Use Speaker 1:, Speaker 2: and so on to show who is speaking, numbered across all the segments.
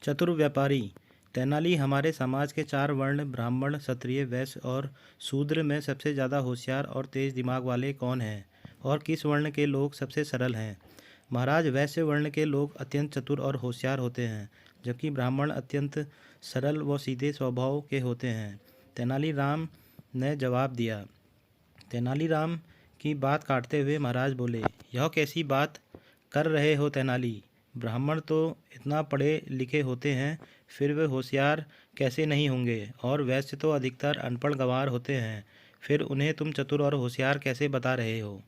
Speaker 1: चतुर व्यापारी। तेनाली, हमारे समाज के 4 वर्ण ब्राह्मण, क्षत्रिय, वैश्य और शूद्र में सबसे ज़्यादा होशियार और तेज दिमाग वाले कौन हैं, और किस वर्ण के लोग सबसे सरल हैं? महाराज, वैश्य वर्ण के लोग अत्यंत चतुर और होशियार होते हैं, जबकि ब्राह्मण अत्यंत सरल व सीधे स्वभाव के होते हैं। तेनालीराम ने जवाब दिया। तेनालीराम की बात काटते हुए महाराज बोले, यह कैसी बात कर रहे हो तेनाली? ब्राह्मण तो इतना पढ़े लिखे होते हैं, फिर वे होशियार कैसे नहीं होंगे? और वैश्य तो अधिकतर अनपढ़ गंवार होते हैं, फिर उन्हें तुम चतुर और होशियार कैसे बता रहे हो?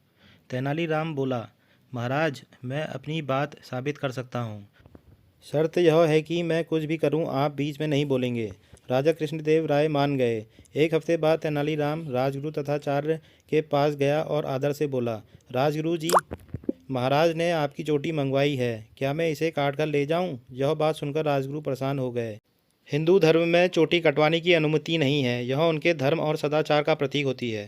Speaker 1: तेनालीराम बोला, महाराज, मैं अपनी बात साबित कर सकता हूँ। शर्त यह है कि मैं कुछ भी करूँ, आप बीच में नहीं बोलेंगे। राजा कृष्णदेव राय मान गए। एक हफ्ते बाद तेनालीराम राजगुरु तथा आचार्य के पास गया और आदर से बोला, राजगुरु जी, महाराज ने आपकी चोटी मंगवाई है, क्या मैं इसे काट कर ले जाऊं? यह बात सुनकर राजगुरु परेशान हो गए। हिंदू धर्म में चोटी कटवाने की अनुमति नहीं है, यह उनके धर्म और सदाचार का प्रतीक होती है।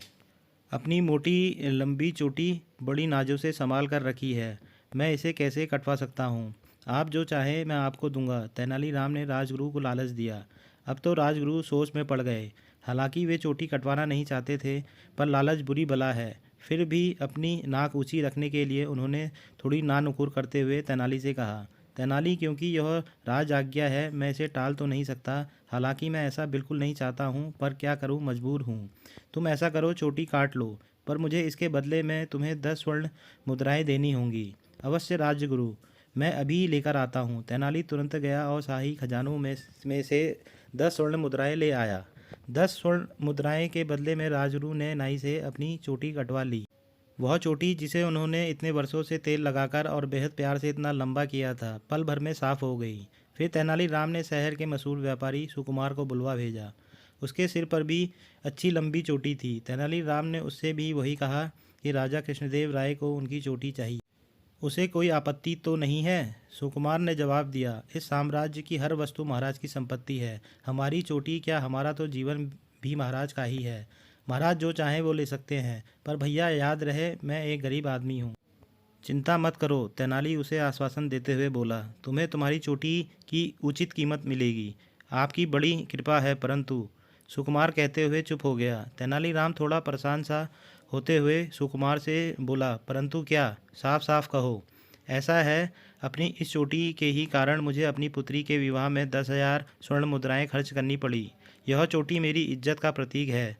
Speaker 1: अपनी मोटी लंबी चोटी बड़ी नाजों से संभाल कर रखी है, मैं इसे कैसे कटवा सकता हूँ? आप जो चाहे मैं आपको दूंगा। तेनालीराम ने राजगुरु को लालच दिया। अब तो राजगुरु सोच में पड़ गए। हालांकि वे चोटी कटवाना नहीं चाहते थे, पर लालच बुरी बला है। फिर भी अपनी नाक ऊंची रखने के लिए उन्होंने थोड़ी ना नुकुर करते हुए तेनाली से कहा, तेनाली, क्योंकि यह राज आज्ञा है, मैं इसे टाल तो नहीं सकता। हालांकि मैं ऐसा बिल्कुल नहीं चाहता हूँ, पर क्या करूँ, मजबूर हूँ। तुम ऐसा करो, चोटी काट लो, पर मुझे इसके बदले में तुम्हें 10 स्वर्ण मुद्राएं देनी होंगी। अवश्य राजगुरु, मैं अभी लेकर आता हूँ। तेनाली तुरंत गया और शाही खजानों में से 10 स्वर्ण मुद्राएं ले आया। 10 स्वर्ण मुद्राएं के बदले में राजगुरु ने नाई से अपनी चोटी कटवा ली। वह चोटी जिसे उन्होंने इतने वर्षों से तेल लगाकर और बेहद प्यार से इतना लंबा किया था, पल भर में साफ हो गई। फिर तेनालीराम ने शहर के मशहूर व्यापारी सुकुमार को बुलवा भेजा। उसके सिर पर भी अच्छी लंबी चोटी थी। तेनालीराम ने उससे भी वही कहा कि राजा कृष्णदेव राय को उनकी चोटी चाहिए। उसे कोई आपत्ति तो नहीं है? सुकुमार ने जवाब दिया, इस साम्राज्य की हर वस्तु महाराज की संपत्ति है। हमारी चोटी क्या, हमारा तो जीवन भी महाराज का ही है। महाराज जो चाहें वो ले सकते हैं, पर भैया याद रहे, मैं एक गरीब आदमी हूँ। चिंता मत करो, तेनाली उसे आश्वासन देते हुए बोला, तुम्हें तुम्हारी चोटी की उचित कीमत मिलेगी। आपकी बड़ी कृपा है। परंतु सुकुमार कहते हुए चुप हो गया। तेनालीराम थोड़ा परेशान सा होते हुए सुकुमार से बोला, परंतु क्या? साफ साफ कहो। ऐसा है, अपनी इस चोटी के ही कारण मुझे अपनी पुत्री के विवाह में 10,000 स्वर्ण मुद्राएं खर्च करनी पड़ी। यह चोटी मेरी इज्जत का प्रतीक है।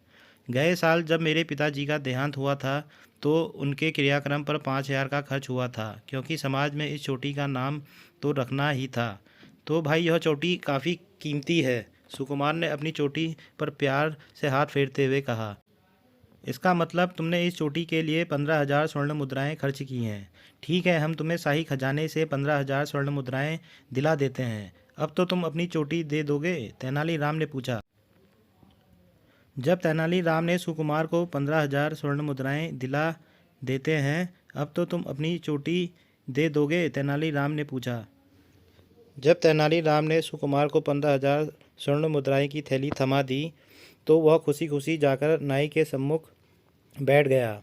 Speaker 1: गए साल जब मेरे पिताजी का देहांत हुआ था, तो उनके क्रियाक्रम पर 5,000 का खर्च हुआ था, क्योंकि समाज में इस चोटी का नाम तो रखना ही था। तो भाई, यह चोटी काफ़ी कीमती है। सुकुमार ने अपनी चोटी पर प्यार से हाथ फेरते हुए कहा, इसका मतलब तुमने इस चोटी के लिए 15,000 स्वर्ण मुद्राएं खर्च की हैं। ठीक है, हम तुम्हें शाही खजाने से 15,000 स्वर्ण मुद्राएं दिला देते हैं। अब तो तुम अपनी चोटी दे दोगे? तेनालीराम ने पूछा। जब तेनालीराम ने सुकुमार को 15,000 स्वर्ण मुद्राएं दिला देते हैं, अब तो तुम अपनी चोटी दे दोगे? तेनालीराम ने पूछा। जब तेनालीराम ने सुकुमार को 15,000 स्वर्ण मुद्राएं की थैली थमा दी, तो वह खुशी खुशी जाकर नाई के सम्मुख बैठ गया।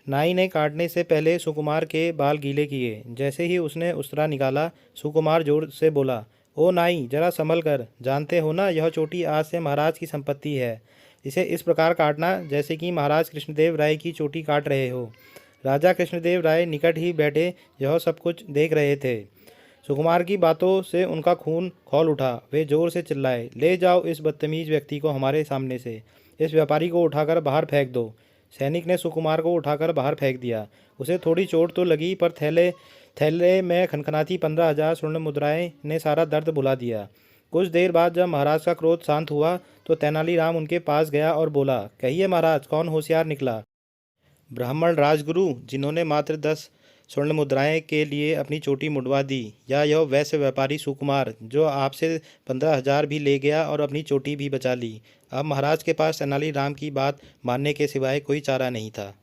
Speaker 1: नाई ने काटने से पहले सुकुमार के बाल गीले किए। जैसे ही उसने उस्तरा निकाला, सुकुमार जोर से बोला, ओ नाई, जरा संभल कर। जानते हो ना, यह चोटी आज से महाराज की संपत्ति है। इसे इस प्रकार काटना जैसे कि महाराज कृष्णदेव राय की चोटी काट रहे हो। राजा कृष्णदेव राय निकट ही बैठे यह सब कुछ देख रहे थे। सुकुमार की बातों से उनका खून खौल उठा। वे जोर से चिल्लाए, ले जाओ इस बदतमीज व्यक्ति को हमारे सामने से। इस व्यापारी को उठाकर बाहर फेंक दो। सैनिक ने सुकुमार को उठाकर बाहर फेंक दिया। उसे थोड़ी चोट तो लगी, पर थैले थैले में खनखनाती 15,000 स्वर्ण मुद्राएं ने सारा दर्द भुला दिया। कुछ देर बाद जब महाराज का क्रोध शांत हुआ, तो तेनालीराम उनके पास गया और बोला, कहिए महाराज, कौन होशियार निकला? ब्राह्मण राजगुरु, जिन्होंने मात्र 10 स्वर्ण मुद्राएं के लिए अपनी चोटी मुड़वा दी, या यह वैश्य व्यापारी सुकुमार, जो आपसे 15,000 भी ले गया और अपनी चोटी भी बचा ली? अब महाराज के पास तेनालीराम की बात मानने के सिवाय कोई चारा नहीं था।